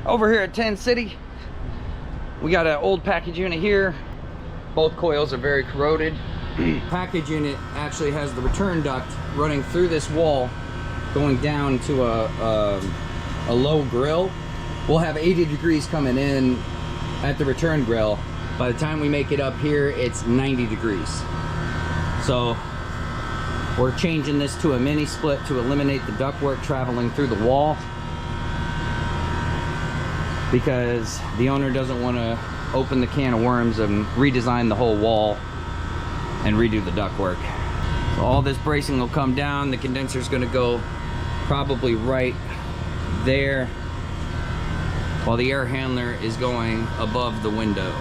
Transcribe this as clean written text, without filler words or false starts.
Over here at 10 City, we got an old package unit here. Both coils are very corroded. Package unit actually has the return duct running through this wall, going down to a low grill. We'll have 80 degrees coming in at the return grill. By the time we make it up here, it's 90 degrees. So we're changing this to a mini split to eliminate the ductwork traveling through the wall, because the owner doesn't want to open the can of worms and redesign the whole wall and redo the ductwork. So all this bracing will come down. The condenser is going to go probably right there, while the air handler is going above the window.